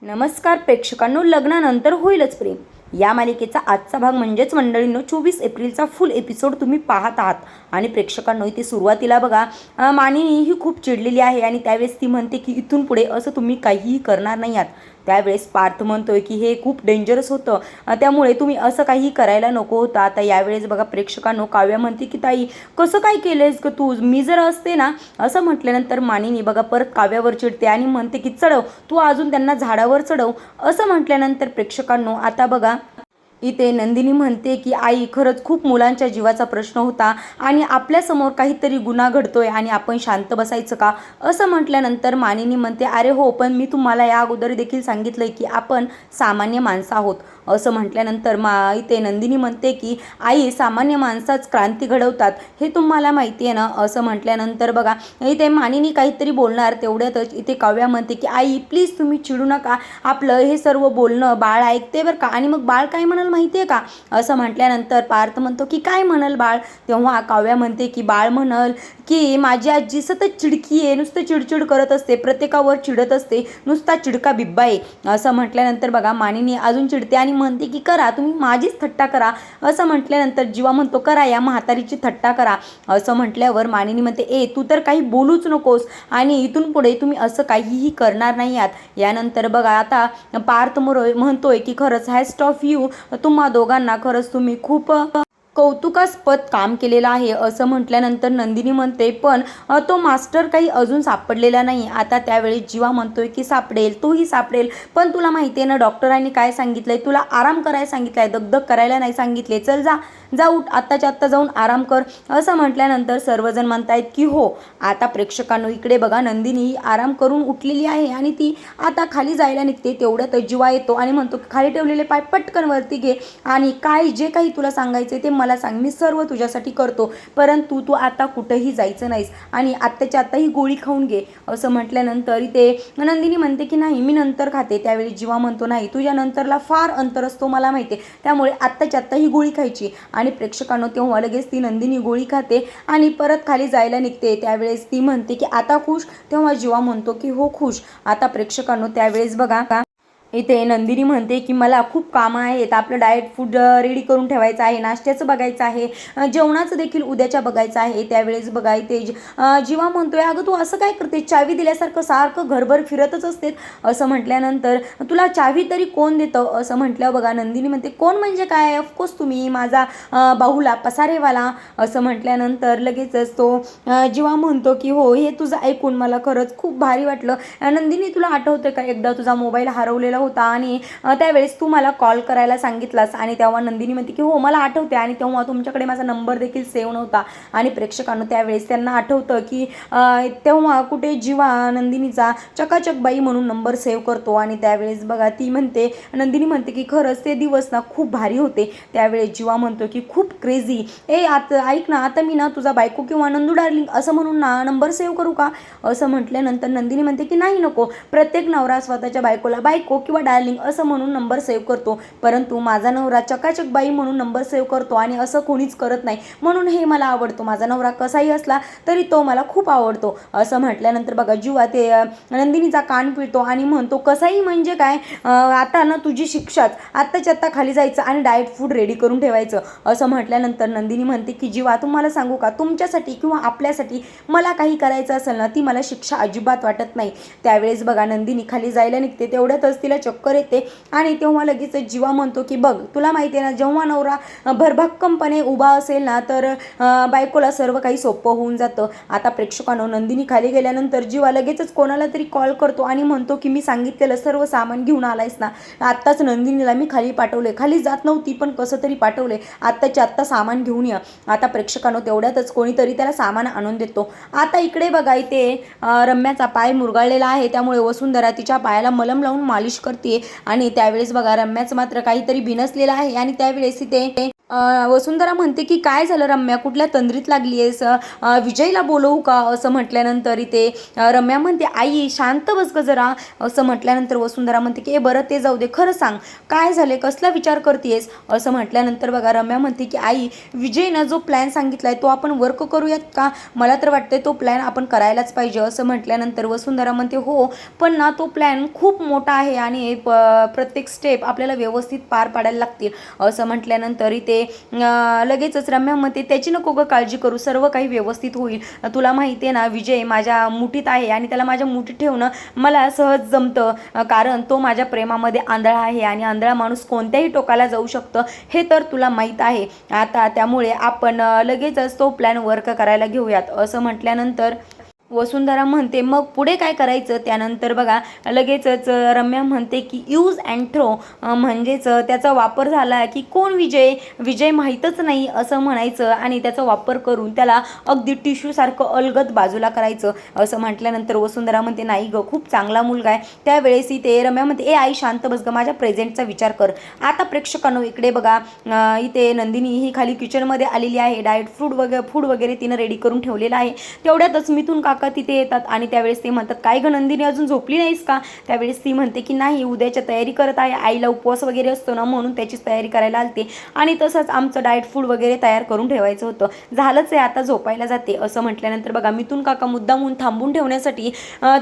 नमस्कार प्रेक्षकांनो, लग्नानंतर होईलच प्रेम या मालिकेचा आजचा भाग म्हणजेच मंडळींनो 24 एप्रिलचा फुल एपिसोड तुम्ही पाहत आहात. आणि प्रेक्षकांनो, इथे सुरुवातीला बघा मानिनी ही खूप चिडलेली आहे आणि त्यावेळेस ती म्हणते की इथून पुढे असं तुम्ही काहीही करणार नाही आहात. त्यावेळेस पार्थ म्हणतोय की हे खूप डेंजरस होतं, त्यामुळे तुम्ही असं काही करायला नको होतं. आता यावेळेस बघा प्रेक्षकांनो, काव्या म्हणते की ताई कसं काय केलंयस ग तू, मी जर असते ना असं म्हटल्यानंतर मानिनी बघा परत काव्यावर चिडते आणि म्हणते की चढव तू, अजून त्यांना झाडावर चढव. असं म्हटल्यानंतर प्रेक्षकांनो आता बघा इथे नंदिनी म्हणते की आई खरंच खूप मुलांच्या जीवाचा प्रश्न होता आणि आपल्यासमोर काहीतरी गुन्हा घडतोय आणि आपण शांत बसायचं का. असं म्हटल्यानंतर मानिनी म्हणते अरे हो, पण मी तुम्हाला या अगोदर देखील सांगितलंय की आपण सामान्य माणसं आहोत. असं म्हटल्यानंतर इथे नंदिनी म्हणते की आई सामान्य माणसाच क्रांती घडवतात हे तुम्हाला माहिती आहे ना. असं म्हटल्यानंतर बघा इथे मानिनी काहीतरी बोलणार तेवढ्यातच इथे काव्या म्हणते की आई प्लीज तुम्ही चिडू नका, आपलं हे सर्व बोलणं बाळ ऐकते बरं का. आणि मग बाळ काय म्हणाल माहिती आहे का. असं म्हटल्यानंतर पार्थ म्हणतो की काय म्हणाल बाळ. तेव्हा काव्या म्हणते की बाळ म्हणाल की माझी आजी सतत चिडकी आहे, नुसतं चिडचिड करत असते, प्रत्येकावर चिडत असते, नुसता चिडका बिब्बा आहे. असं म्हटल्यानंतर बघा मानिनी अजून चिडते आणि म्हणते की करा तुम्ही माझीच थट्टा करा. असं म्हटल्यानंतर जीवा म्हणतो करा या म्हातारीची थट्टा करा. असं म्हटल्यावर मानिनी म्हणते ए तू तर काही बोलूच नकोस आणि इथून पुढे तुम्ही असं काहीही करणार नाही आहात. यानंतर बघा आता पार्थ म्हणतोय की खरंच हॅस्ट ऑफ यू, तुम्हा दोघांना खरंच तुम्ही खूप कौतुकास्पद काम केलेलं आहे. असं म्हटल्यानंतर नंदिनी म्हणते पण तो मास्टर काही अजून सापडलेला नाही. आता त्यावेळी जीवा म्हणतोय की सापडेल, तोही सापडेल, पण तुला माहिती आहे ना डॉक्टरांनी काय सांगितलंय, तुला आराम करायला सांगितलंय, दगदग करायला नाही सांगितले. चल जा उठ, आत्ताच्या आत्ता जाऊन आराम कर. असं म्हटल्यानंतर सर्वजण म्हणतायत की हो. आता प्रेक्षकांनो इकडे बघा नंदिनी आराम करून उठलेली आहे आणि ती आता खाली जायला निघते. तेवढ्यात जीवा येतो आणि म्हणतो की खाली ठेवलेले पाय पटकन वरती घे आणि काय जे काही तुला सांगायचे ते मला सांग, मी सर्व तुझ्यासाठी करतो, परंतु तू आता कुठेही जायचं नाहीस आणि आत्ताच्या आत्ता ही गोळी खाऊन घे. असं म्हटल्यानंतर इथे नंदिनी म्हणते की नाही मी नंतर खाते. त्यावेळी जीवा म्हणतो नाही तुझ्या नंतरला फार अंतर असतो मला माहिती आहे, त्यामुळे आत्ताच्या आत्ता ही गोळी खायची. आणि प्रेक्षकांनो तेव्हा लगेच ती नंदिनी गोळी खाते आणि परत खाली जायला निघते. त्यावेळेस ती म्हणते की आता खुश. तेव्हा जीवा म्हणतो की हो खुश. आता प्रेक्षकांनो त्यावेळेस बघा इथे नंदिनी म्हणते की मला खूप कामं आहेत, आपलं डाएट फूड रेडी करून ठेवायचं आहे, नाश्त्याचं बघायचं आहे, जेवणाचं देखील उद्याच्या बघायचं आहे. त्यावेळेस बघा इथे जीवा म्हणतोय अगं तू असं काय करते, चावी दिल्यासारखं सारखं घरभर फिरतच असते. असं म्हटल्यानंतर तुला चावी तरी कोण देतं. असं म्हटल्यावर बघा नंदिनी म्हणते कोण म्हणजे काय, ऑफकोर्स तुम्ही, माझा बाहुला पसारेवाला. असं म्हटल्यानंतर लगेचच तो जीवा म्हणतो की हो हे तुझं ऐकून मला खरंच खूप भारी वाटलं. नंदिनी तुला आठवतं का एकदा तुझा मोबाईल हरवलेला होता आणि त्यावेळेस तू मला कॉल करायला सांगितलास. आणि तेव्हा नंदिनी म्हणते की हो मला आठवते आणि तेव्हा तुमच्याकडे माझा नंबर देखील सेव्ह नव्हता. आणि प्रेक्षकांनो त्यावेळेस त्यांना आठवतं की तेव्हा कुठे जीवा नंदिनीचा चकाचक बाई म्हणून नंबर सेव्ह करतो. आणि त्यावेळेस बघा ती म्हणते नंदिनी म्हणते की खरंच ते दिवस ना खूप भारी होते. त्यावेळेस जीवा म्हणतो की खूप क्रेझी. आता ऐक ना, आता मी ना तुझा बायको किंवा नंदू डार्लिंग असं म्हणून ना नंबर सेव्ह करू का. असं म्हटल्यानंतर नंदिनी म्हणते की नाही नको, प्रत्येक नवरा स्वतःच्या बायकोला बायको किंवा डार्लिंग असं म्हणून नंबर सेव्ह करतो, परंतु माझा नवरा चकाचक बाई म्हणून नंबर सेव्ह करतो आणि असं कोणीच करत नाही, म्हणून हे मला आवडतो. माझा नवरा कसाही असला तरी तो मला खूप आवडतो. असं म्हटल्यानंतर बघा जीवा ते नंदिनीचा कान पिळतो आणि म्हणतो कसाही म्हणजे काय, आता ना तुझी शिक्षाच, आत्ताच्या आत्ता खाली जायचं आणि डाएट फूड रेडी करून ठेवायचं. असं म्हटल्यानंतर नंदिनी म्हणते की जीवा तुम्हाला सांगू का, तुमच्यासाठी किंवा आपल्यासाठी मला काही करायचं असेल ना ती मला शिक्षा अजिबात वाटत नाही. त्यावेळेस बघा नंदिनी खाली जायला निघते. तेवढ्यातच तिला चक्कर येते आणि तेव्हा लगेच जीवा म्हणतो की बघ तुला माहिती आहे ना, जेव्हा नवरा भरभक्कमपणे उभा असेल ना तर बायकोला सर्व काही सोपं होऊन जातं. आता प्रेक्षकांनो नंदिनी खाली गेल्यानंतर जीवा लगेचच कोणाला तरी कॉल करतो आणि म्हणतो की मी सांगितलेलं सर्व सामान घेऊन आलायस ना, आत्ताच नंदिनीला मी खाली पाठवले, खाली जात नव्हती पण कसं तरी पाठवले, आत्ताच्या आत्ता सामान घेऊन या. आता प्रेक्षकांनो तेवढ्यातच कोणीतरी त्याला सामान आणून देतो. आता इकडे बघा इथे रम्याचा पाय मुरगाळलेला आहे, त्यामुळे वसुंधरा तिच्या पायाला मलम लावून मालिश करते. आणि त्यावेळेस बघा रम्याचं मात्र काहीतरी बिनसलेलं आहे आणि त्यावेळेस इथे वसुंधरा म्हणते की काय झालं रम्या, कुठल्या तंद्रीत लागली आहेस, विजयला बोलवू का असं म्हटल्यानंतर इथे रम्या म्हणते आई शांत बस ग जरा असं म्हटल्यानंतर वसुंधरा म्हणते की बरं ते जाऊ दे, खरं सांग काय झाले, कसला विचार करतेस असं म्हटल्यानंतर बघा रम्या म्हणते की आई विजयनं जो प्लॅन सांगितला आहे तो आपण वर्क करूयात का, मला तर वाटते तो प्लॅन आपण करायलाच पाहिजे असं म्हटल्यानंतर वसुंधरा म्हणते हो पण ना तो प्लॅन खूप मोठा आहे आणि प्रत्येक स्टेप आपल्याला व्यवस्थित पार पाडायला लागतील असं म्हटल्यानंतर इथे लगेचच रम्या म्हणते त्याची नको ग काळजी करू, सर्व काही व्यवस्थित होईल, तुला माहिती आहे ना विजय माझ्या मुठीत आहे आणि त्याला माझ्या मुठीत ठेवणं मला सहज जमतं, कारण तो माझ्या प्रेमामध्ये आंधळा आहे आणि आंधळा माणूस कोणत्याही टोकाला जाऊ शकतं हे तर तुला माहीत आहे आता, त्यामुळे आपण लगेचच तो प्लॅन वर्क करायला घेऊयात असं म्हटल्यानंतर वसुंधरा म्हणते मग पुढे काय करायचं, त्यानंतर बघा लगेचच रम्या म्हणते की यूज अँड थ्रो, म्हणजेच त्याचा वापर झाला की कोण विजय माहीतच नाही असं म्हणायचं आणि त्याचा वापर करून त्याला अगदी टिश्यूसारखं अलगद बाजूला करायचं असं म्हटल्यानंतर वसुंधरा म्हणते नाही ग खूप चांगला मुलगा आहे, त्यावेळेस इथे रम्या म्हणते आई शांत बस ग, माझ्या प्रेझेंटचा विचार कर. आता प्रेक्षकांनो इकडे बघा इथे नंदिनी ही खाली किचनमध्ये आलेली आहे, डाएट फूड वगैरे तिनं रेडी करून ठेवलेलं आहे, तेवढ्यातच मिथून काका तिथे येतात आणि त्यावेळेस ते म्हणतात काय ग नंदिनी अजून झोपली नाहीस का, त्यावेळेस ती म्हणते की नाही उद्याच्या तयारी करत आहे, आईला उपवास वगैरे असतो ना म्हणून त्याचीच तयारी करायला आलते आणि तसंच आमचं डाएट फूड वगैरे तयार करून ठेवायचं होतं, झालंच आहे आता झोपायला जाते असं म्हटल्यानंतर बघा मिथून काका मुद्दामून थांबून ठेवण्यासाठी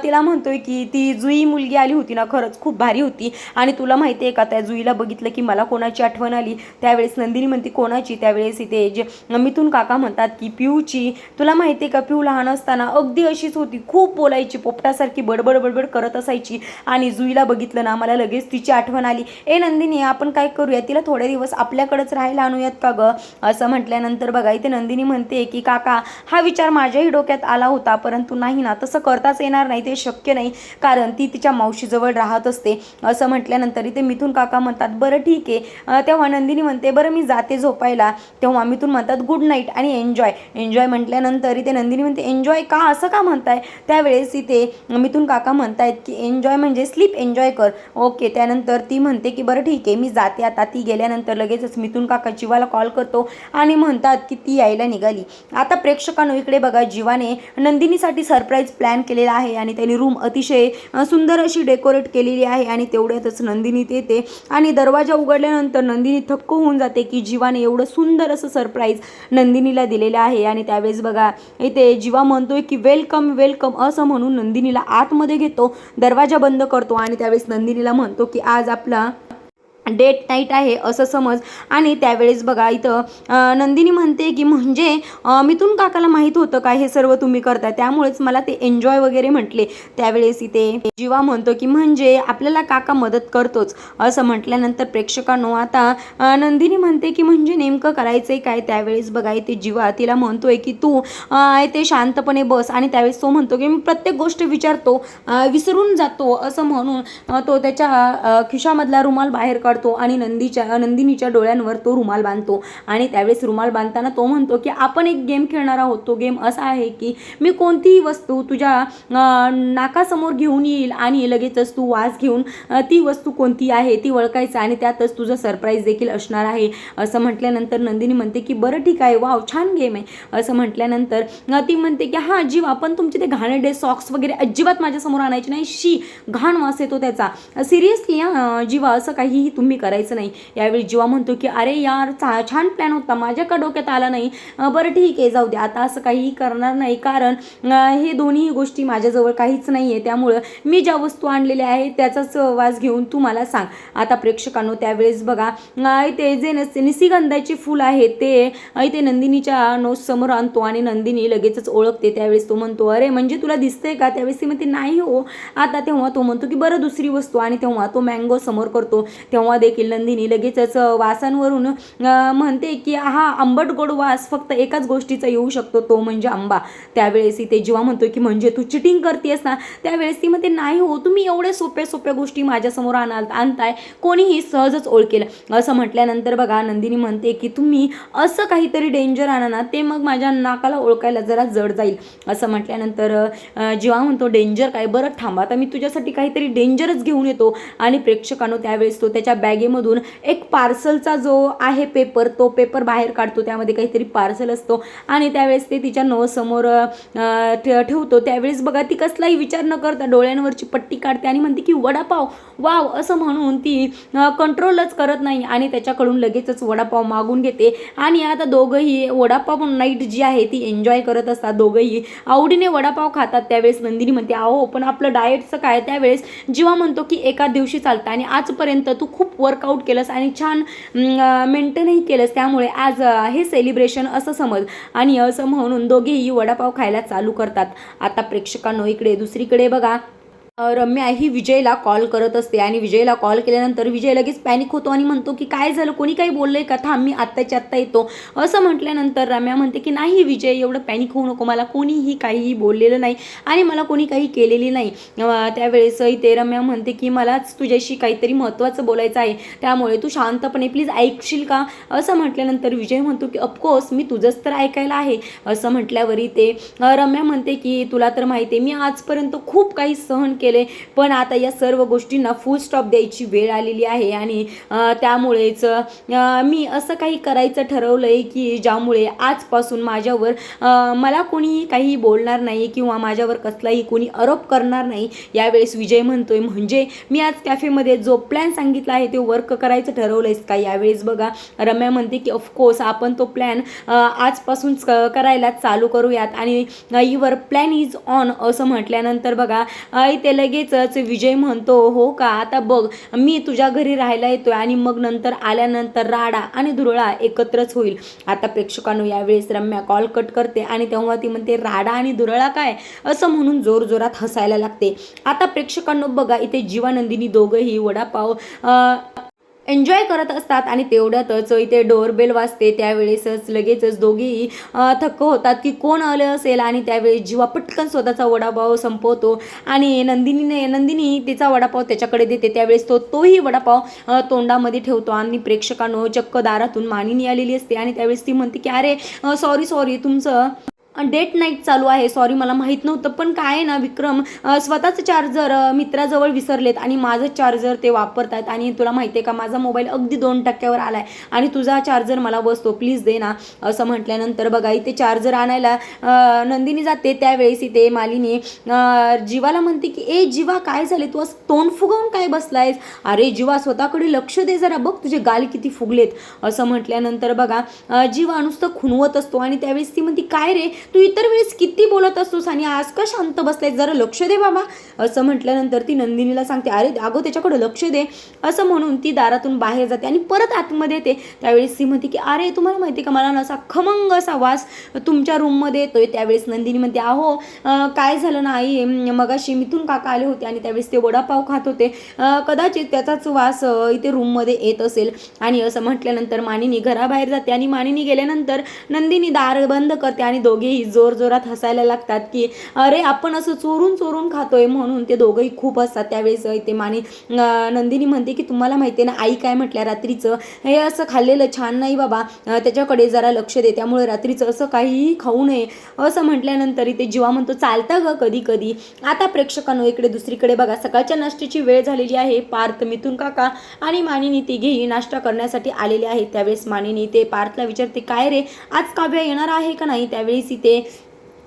तिला म्हणतोय की ती जुई मुलगी आली होती ना खरंच खूप भारी होती आणि तुला माहिती आहे का त्या जुईला बघितलं की मला कोणाची आठवण आली, त्यावेळेस नंदिनी म्हणते कोणाची, त्यावेळेस इथे जे मिथून काका म्हणतात की पिऊची, तुला माहिती आहे का पिऊ लहान असताना अगदी अशीच होती, खूप बोलायची, पोपटासारखी बडबड करत असायची आणि जुईला बघितलं ना मला लगेच तिची आठवण आली, नंदिनी आपण काय करूया तिला थोडे दिवस आपल्याकडेच राहायला आणूयात का ग असं म्हटल्यानंतर बघा इथे नंदिनी म्हणते की काका हा विचार माझ्याही डोक्यात आला होता परंतु नाही ना तसं करताच येणार नाही, ते शक्य नाही कारण ती तिच्या मावशीजवळ राहत असते असं म्हटल्यानंतर इथे मिथून काका म्हणतात बरं ठीक आहे, तेव्हा नंदिनी म्हणते बरं मी जाते झोपायला, तेव्हा मिथून म्हणतात गुड नाईट आणि एन्जॉय म्हटल्यानंतर इथे नंदिनी म्हणते एन्जॉय का असं का म्हणताय, त्यावेळेस इथे मिथून काका म्हणतायत की एन्जॉय म्हणजे स्लीप एन्जॉय कर, ओके. त्यानंतर ती म्हणते की बरं ठीक आहे मी जाते आता, ती गेल्यानंतर लगेचच मिथून काका जीवाला कॉल करतो आणि म्हणतात की ती यायला निघाली. आता प्रेक्षकांनो इकडे बघा जीवाने नंदिनीसाठी सरप्राईज प्लॅन केलेला आहे आणि त्यांनी रूम अतिशय सुंदर अशी डेकोरेट केलेली आहे आणि तेवढ्यातच नंदिनी येते आणि दरवाजा उघडल्यानंतर नंदिनी थक्क होऊन जाते की जीवाने एवढं सुंदर असं सरप्राईज नंदिनीला दिलेलं आहे आणि त्यावेळेस बघा इथे जीवा म्हणतोय की वेलकम असं म्हणून नंदिनीला आतमध्ये घेतो, दरवाजा बंद करतो आणि त्यावेळेस नंदिनीला म्हणतो की आज आपला डेट नाईट आहे असं समज आणि त्यावेळेस बघा इथं नंदिनी म्हणते की म्हणजे मिथून काकाला माहीत होतं काय हे सर्व तुम्ही करताय त्यामुळेच मला ते एन्जॉय वगैरे म्हटले, त्यावेळेस इथे जीवा म्हणतो की म्हणजे आपल्याला काका मदत करतोच असं म्हटल्यानंतर प्रेक्षकांनो आता नंदिनी म्हणते की म्हणजे नेमकं करायचंय काय, त्यावेळेस बघा इथे जीवा तिला म्हणतोय की तू ते शांतपणे बस आणि त्यावेळेस तो म्हणतो की मी प्रत्येक गोष्ट विचारतो विसरून जातो असं म्हणून तो त्याच्या खिशामधला रुमाल बाहेर काढतो आणि नंदिनीच्या डोळ्यांवर तो रुमाल बांधतो आणि त्यावेळेस रुमाल बांधताना तो म्हणतो की आपण एक गेम खेळणार आहोत, तो गेम असा आहे की मी कोणतीही वस्तू तुझ्या नाकासमोर घेऊन येईल आणि लगेचच तू वास घेऊन ती वस्तू कोणती आहे ती ओळखायचं आणि त्यातच तुझं सरप्राईज देखील असणार आहे असं म्हटल्यानंतर नंदिनी म्हणते की बरं ठीक आहे वाव छान गेम आहे असं म्हटल्यानंतर ती म्हणते की हां जीवा पण तुमचे ते घाणेरडे सॉक्स वगैरे अजिबात माझ्यासमोर आणायचे नाही, शी घाण वास येतो त्याचा, सिरियसली जीवा असं काहीही तुम्ही करायचं नाही. यावेळी जीवा म्हणतो की अरे यार छान प्लॅन होता माझ्या का डोक्यात आला नाही, बरं ठीक आहे जाऊ दे आता असं काहीही करणार नाही कारण हे दोन्ही गोष्टी माझ्याजवळ काहीच नाही आहे, त्यामुळं मी ज्या वस्तू आणलेल्या आहेत त्याचाच वास घेऊन तू मला सांग. आता प्रेक्षकांनो त्यावेळेस बघा इथे जे निशिगंधाचे फूल आहे ते इथे नंदिनीच्या नोस समोर आणतो आणि नंदिनी लगेचच ओळखते, त्यावेळेस तो म्हणतो अरे म्हणजे तुला दिसतंय का, त्यावेळेस ती म्हणते नाही हो आता, तेव्हा तो म्हणतो की बरं दुसरी वस्तू आणि तेव्हा तो मँगो समोर करतो, तेव्हा देखील नंदिनी लगेचच वासांवरून म्हणते की हा आंबट गोड वास फक्त एकाच गोष्टीचा येऊ शकतो तो म्हणजे आंबा. त्यावेळेस इथे जीवा म्हणतो की म्हणजे तू चिटिंग करतेस ना, त्यावेळेस ती म्हणते नाही हो तुम्ही एवढे सोप्या गोष्टी माझ्यासमोर आणताय कोणीही सहजच ओळखेल असं म्हटल्यानंतर बघा नंदिनी म्हणते की तुम्ही असं काहीतरी डेंजर आणा ना ते मग माझ्या नाकाला ओळखायला जरा जड जाईल असं म्हटल्यानंतर जीवा म्हणतो डेंजर काय, बरं थांबा आता मी तुझ्यासाठी काहीतरी डेंजरच घेऊन येतो आणि प्रेक्षकांनो त्यावेळेस तो त्याच्या बॅगेमधून एक पार्सलचा जो आहे पेपर, तो पेपर बाहेर काढतो. त्यामध्ये काहीतरी पार्सल असतो आणि त्यावेळेस ते तिच्या नोसमोर ठेवतो. त्यावेळेस बघा ती कसलाही विचार न करता डोळ्यांवरची पट्टी काढते आणि म्हणते की वडापाव, वाव असं म्हणून ती कंट्रोलच करत नाही आणि त्याच्याकडून लगेचच वडापाव मागून घेते. आणि आता दोघंही वडापाव नाईट जी आहे ती एन्जॉय करत असतात. दोघंही आवडीने वडापाव खातात. त्यावेळेस नंदिनी म्हणते अहो पण आपलं डाएटचं काय. त्यावेळेस जीवा म्हणतो की एका दिवशी चालतं आणि आजपर्यंत तू खूप वर्कआउट केलंस आणि छान मेंटेनही केलंस, त्यामुळे आज हे सेलिब्रेशन असं समज. आणि असं म्हणून दोघेही वडापाव खायला चालू करतात. आता प्रेक्षकांनो इकडे दुसरीकडे बघा रम्या ही विजयला कॉल करत असते आणि विजयला कॉल केल्यानंतर विजय लगेच पॅनिक होतो आणि म्हणतो की काय झालं, कोणी काही बोललंय का, थांब मी आत्ताच्या आत्ता येतो. असं म्हटल्यानंतर रम्या म्हणते की नाही विजय एवढं पॅनिक होऊ नको, मला कोणीही काहीही बोललेलं नाही आणि मला कोणी काही केलेली नाही. त्यावेळेस इथे रम्या म्हणते की मलाच तुझ्याशी काहीतरी महत्त्वाचं बोलायचं आहे, त्यामुळे तू शांतपणे प्लीज ऐकशील का. असं म्हटल्यानंतर विजय म्हणतो की ऑफकोर्स मी तुझंच तर ऐकायला आहे. असं म्हटल्यावर इथे रम्या म्हणते की तुला तर माहिती आहे मी आजपर्यंत खूप काही सहन केले, पण आता या सर्व गोष्टींना फुल स्टॉप द्यायची वेळ आलेली आहे आणि त्यामुळेच मी असं काही करायचं ठरवलंय की ज्यामुळे आजपासून माझ्यावर मला कोणी काही बोलणार नाही किंवा माझ्यावर कसलाही कोणी आरोप करणार नाही. यावेळेस विजय म्हणतोय म्हणजे मी आज कॅफेमध्ये जो प्लॅन सांगितला आहे ते वर्क करायचं ठरवलंयस का. यावेळेस बघा रम्या म्हणते की ऑफकोर्स आपण तो प्लॅन आजपासून करायला चालू करूयात आणि युअर प्लॅन इज ऑन. असं म्हटल्यानंतर बघा इथे लगेचच विजय म्हणतो हो का, आता बघ मी तुझ्या घरी राहायला येतोय आणि मग नंतर आल्यानंतर राडा आणि धुरळा एकत्रच होईल. आता प्रेक्षकांनो यावेळेस रम्या कॉल कट करते आणि तेव्हा ती म्हणते राडा आणि धुरळा काय, असं म्हणून जोरजोरात हसायला लागते. आता प्रेक्षकांनो बघा इथे जीवा नंदिनी दोघंही वडापाव एन्जॉय करत असतात आणि तेवढ्यातच इथे डोरबेल वाजते. त्यावेळेसच लगेचच दोघेही थक्क होतात की कोण आलं असेल आणि त्यावेळेस जीवा पटकन स्वतःचा वडापाव संपवतो आणि नंदिनी तिचा वडापाव त्याच्याकडे देते. त्यावेळेस तोही वडापाव तोंडामध्ये ठेवतो आणि प्रेक्षकांनो चक्क दारातून मानिनी आलेली असते आणि त्यावेळेस ती म्हणते की अरे सॉरी तुमचं डेट नाईट चालू आहे, सॉरी मला माहीत नव्हतं. पण काय आहे ना विक्रम स्वतःचं चार्जर मित्राजवळ विसरलेत आणि माझं चार्जर ते वापरतात आणि तुला माहिती आहे का माझा मोबाईल अगदी 2% आला आहे आणि तुझा चार्जर मला बसतो, प्लीज दे ना. असं म्हटल्यानंतर बघा इथे चार्जर आणायला नंदिनी जाते. त्यावेळेस इथे मालिनी जीवाला म्हणते की ए जीवा काय झाले, तू असं तोंड फुगवून काय बसलायस, अरे जीवा स्वतःकडे लक्ष दे जरा, बघ तुझे गाल किती फुगलेत. असं म्हटल्यानंतर बघा जीवा नुसतं खुणवत असतो आणि त्यावेळेस ती म्हणते काय रे तू इतर वेळेस किती बोलत असतोस आणि आज का शांत बसलाय, जरा लक्ष दे बाबा. असं म्हटल्यानंतर ती नंदिनीला सांगते अरे अगं त्याच्याकडे लक्ष दे. असं म्हणून ती दारातून बाहेर जाते आणि परत आतमध्ये येते. त्यावेळेस ती म्हणते की अरे तुम्हाला माहिती का मला असा खमंग असा वास तुमच्या रूममध्ये येतोय. त्यावेळेस नंदिनी म्हणते अहो काय झालं नाही मगाशी मिथून काका आले होते आणि त्यावेळेस ते वडापाव खात होते, कदाचित त्याचाच वास इथे रूममध्ये येत असेल. आणि असं म्हटल्यानंतर मानिनी घराबाहेर जाते आणि मानिनी गेल्यानंतर नंदिनी दार बंद करते आणि दोघेही जोरजोरात हसायला लागतात की अरे आपण असं चोरून खातोय, म्हणून ते दोघंही खूप हसतात. त्यावेळेस ते नंदिनी म्हणते की तुम्हाला माहिती आहे ना आई काय म्हटल्या, रात्रीचं हे असं खाल्लेलं छान नाही बाबा, त्याच्याकडे जरा लक्ष दे, त्यामुळे रात्रीचं असं काहीही खाऊ नये. असं म्हटल्यानंतर ते जीवा म्हणतो चालतं ग कधी कधी. आता प्रेक्षकांनो इकडे दुसरीकडे बघा सकाळच्या नाश्त्याची वेळ झालेली आहे. पार्थ मिथून काका आणि मानिनी तिघेही नाश्ता करण्यासाठी आलेले आहेत. त्यावेळेस मानिनी ते पार्थला विचारते काय रे आज काव्य येणार आहे का नाही. त्यावेळेस इथे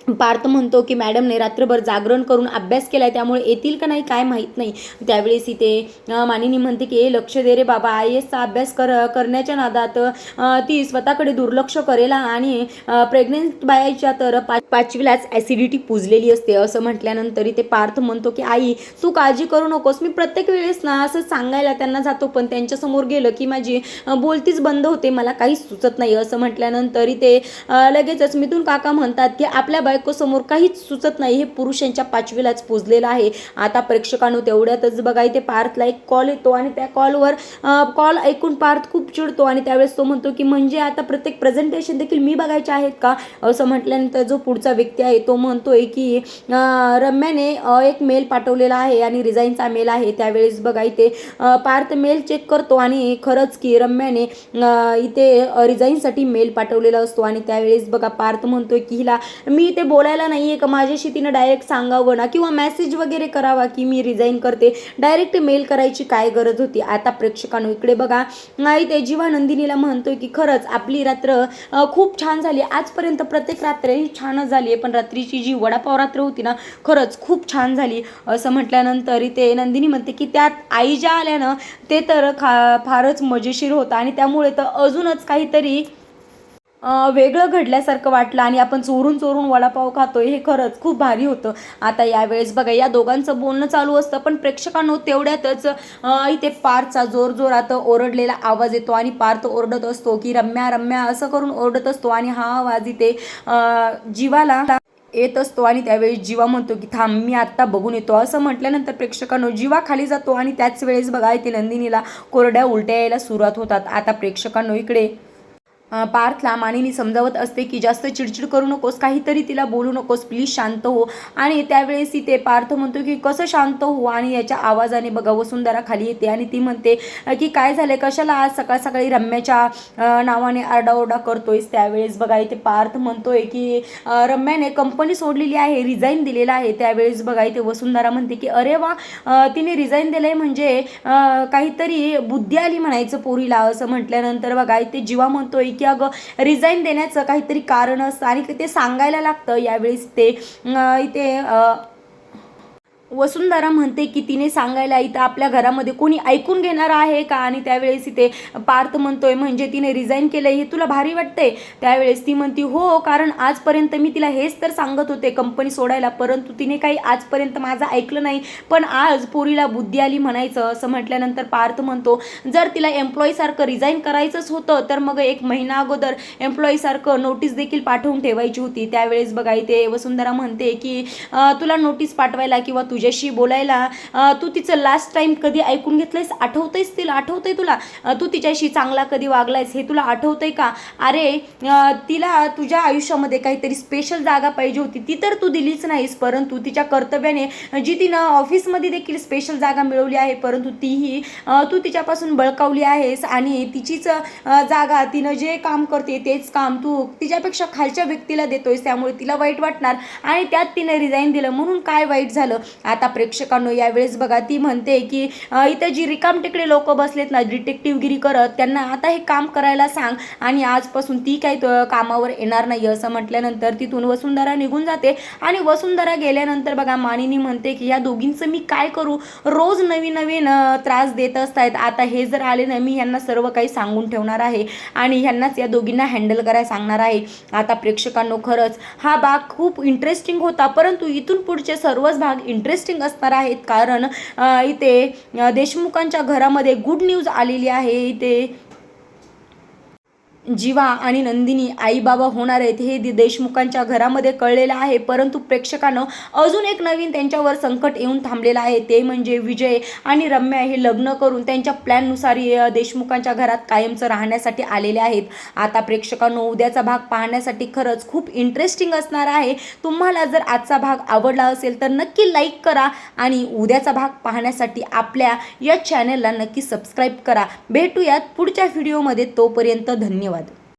पार्थ म्हणतो की मॅडमने रात्रभर जागरण करून अभ्यास केलाय त्यामुळे येतील का नाही काय माहीत नाही. त्यावेळेस इथे मानिनी म्हणते की लक्ष दे रे बाबा, IASचा अभ्यास करण्याच्या नादात ती स्वतःकडे दुर्लक्ष करेल आणि प्रेग्नेंट बायाच्या तर पाचवीलाच ॲसिडिटी पुजलेली असते. असं म्हटल्यानंतर ते पार्थ म्हणतो की आई तू काळजी करू नकोस, मी प्रत्येक वेळेस ना असं सांगायला त्यांना जातो पण त्यांच्यासमोर गेलं की माझी बोलतीच बंद होते, मला काहीच सुचत नाही. असं म्हटल्यानंतर ते लगेचच मिथून काका म्हणतात की आपल्या समोर काहीच सुचत नाही, हे पुरुषांच्या पाचवीलाच पुजलेलं आहे. आता प्रेक्षकांनो तेवढ्यातच बघा इथे पार्थला एक कॉल येतो आणि त्या कॉल ऐकून पार्थ खूप चिडतो आणि त्यावेळेस तो म्हणतो की म्हणजे आता प्रत्येक प्रेझेंटेशन देखील मी बघायचे आहेत का. असं म्हटल्यानंतर जो पुढचा व्यक्ती आहे तो म्हणतोय की रम्याने एक मेल पाठवलेला आहे आणि रिझाईनचा मेल आहे. त्यावेळेस बघा इथे पार्थ मेल चेक करतो आणि खरंच की रम्याने इथे रिझाईनसाठी मेल पाठवलेला असतो आणि त्यावेळेस बघा पार्थ म्हणतोय की हिला मी ते बोलायला नाही आहे का, माझ्याशी तिनं डायरेक्ट सांगावं ना, किंवा मेसेज वगैरे करावा की मी रिझाईन करते, डायरेक्ट मेल करायची काय गरज होती. आता प्रेक्षकांनो इकडे बघा, ते जेव्हा नंदिनीला म्हणतोय की खरंच आपली रात्र खूप छान झाली, आजपर्यंत प्रत्येक रात्र ही छानच झाली आहे, पण रात्रीची जी वडापाव रात्र होती ना खरंच खूप छान झाली असं म्हटल्यानंतर इथे नंदिनी म्हणते की त्यात आई ज्या आल्या ना ते तर फारच मजेशीर होतं आणि त्यामुळे तर अजूनच काहीतरी वेगळं घडल्यासारखं वाटलं आणि आपण चोरून चोरून वडापाव खातोय हे खरंच खूप भारी होतं. आता यावेळेस बघा या दोघांचं बोलणं चालू असतं, पण प्रेक्षकांनो तेवढ्यातच इथे पार्थचा जोरजोरात ओरडलेला आवाज येतो आणि पार्थ ओरडत असतो की रम्या रम्या असं करून ओरडत असतो आणि हा आवाज इथे जीवाला येत असतो आणि त्यावेळी जीवा म्हणतो की थांब मी आत्ता बघून येतो असं म्हटल्यानंतर प्रेक्षकांनो जीवा खाली जातो आणि त्याच वेळेस बघा इथे नंदिनीला कोरड्या उलट्या यायला सुरुवात होतात. आता प्रेक्षकांनो इकडे पार्थला मानिनी समजावत असते की जास्त चिडचिड करू नकोस, काहीतरी तिला बोलू नकोस, प्लीज शांत हो. आणि त्यावेळेस इथे पार्थ म्हणतो की कसं शांत हो, आणि याच्या आवाजाने बघा वसुंधरा खाली येते आणि ती म्हणते की काय झालं, कशाला आज सकाळ सकाळी रम्याच्या नावाने आरडाओरडा करतोयस. त्यावेळेस बघा इथे पार्थ म्हणतोय की रम्याने कंपनी सोडलेली आहे, रिझाईन दिलेला आहे. त्यावेळेस बघा इथे वसुंधरा म्हणते की अरे वा, तिने रिझाईन दिलंय म्हणजे काहीतरी बुद्धी आली म्हणायचं पोरीला असं म्हटल्यानंतर बघा इथे जीवा म्हणतोय की अगं रिझाईन देण्याचं काहीतरी कारण असतं आणि ते सांगायला लागतं. यावेळेस ते इथे वसुंधरा म्हणते की तिने सांगायला इथं आपल्या घरामध्ये कोणी ऐकून घेणार आहे का, आणि त्यावेळेस इथे पार्थ म्हणतोय म्हणजे तिने रिझाईन केलंय हे तुला भारी वाटतंय. त्यावेळेस ती म्हणती हो, कारण आजपर्यंत मी तिला हेच तर सांगत होते कंपनी सोडायला, परंतु तिने काही आजपर्यंत माझं ऐकलं नाही, पण आज पोरीला बुद्धी आली म्हणायचं असं म्हटल्यानंतर पार्थ म्हणतो जर तिला एम्प्लॉईसारखं रिझाईन करायचंच होतं तर मग 1 महिना अगोदर एम्प्लॉईसारखं नोटीस देखील पाठवून ठेवायची होती. त्यावेळेस बघा इथे वसुंधरा म्हणते की तुला नोटीस पाठवायला किंवा तुझ्याशी बोलायला तू तिचं लास्ट टाइम कधी ऐकून घेतलंयस, आठवतंयस तिला, आठवतंय तुला तू तिच्याशी चांगला कधी वागलायस हे तुला आठवतंय का. अरे तिला तुझ्या आयुष्यामध्ये काहीतरी स्पेशल जागा पाहिजे होती, ती तर तू दिलीच नाहीस, परंतु तिच्या कर्तव्याने जी तिनं ऑफिसमध्ये देखील स्पेशल जागा मिळवली आहे परंतु तीही तू तिच्यापासून बळकावली आहेस आणि तिचीच जागा, तिनं जे काम करते तेच काम तू तिच्यापेक्षा खालच्या व्यक्तीला देतोयस, त्यामुळे तिला वाईट वाटणार आणि त्यात तिने रिझाईन दिलं म्हणून काय वाईट झालं. आता प्रेक्षकांनो यावेळेस बघा ती म्हणते की इथे जी रिकाम टिकडे लोक बसलेत ना डिटेक्टिव्हगिरी करत, त्यांना आता हे काम करायला सांग आणि आजपासून ती काही कामावर येणार नाही असं म्हटल्यानंतर तिथून वसुंधरा निघून जाते. आणि वसुंधरा गेल्यानंतर बघा मानिनी म्हणते की या दोघींचं मी काय करू, रोज नवीन नवीन त्रास देत असतायत, आता हे जर आले ना मी ह्यांना सर्व काही सांगून ठेवणार आहे आणि ह्यांनाच या दोघींना हँडल करायला सांगणार आहे. आता प्रेक्षकांनो खरंच हा भाग खूप इंटरेस्टिंग होता, परंतु इथून पुढचे सर्वच भाग इंटरेस्टिंग असणार आहेत, कारण इथे देशमुखांच्या घरामध्ये गुड न्यूज आलेली आहे. इथे जीवा आणि नंदिनी आई बाबा होणार आहेत हे देशमुखांच्या घरामध्ये कळलेलं आहे, परंतु प्रेक्षकांनो अजून एक नवीन त्यांच्यावर संकट येऊन थांबलेलं आहे, ते म्हणजे विजय आणि रम्या हे लग्न करून त्यांच्या प्लॅननुसार देशमुखांच्या घरात कायमचं राहण्यासाठी आलेले आहेत. आता प्रेक्षकांनो उद्याचा भाग पाहण्यासाठी खरंच खूप इंटरेस्टिंग असणार आहे. तुम्हाला जर आजचा भाग आवडला असेल तर नक्की लाईक करा आणि उद्याचा भाग पाहण्यासाठी आपल्या या चॅनलला नक्की सबस्क्राईब करा. भेटूयात पुढच्या व्हिडिओमध्ये, तोपर्यंत धन्यवाद.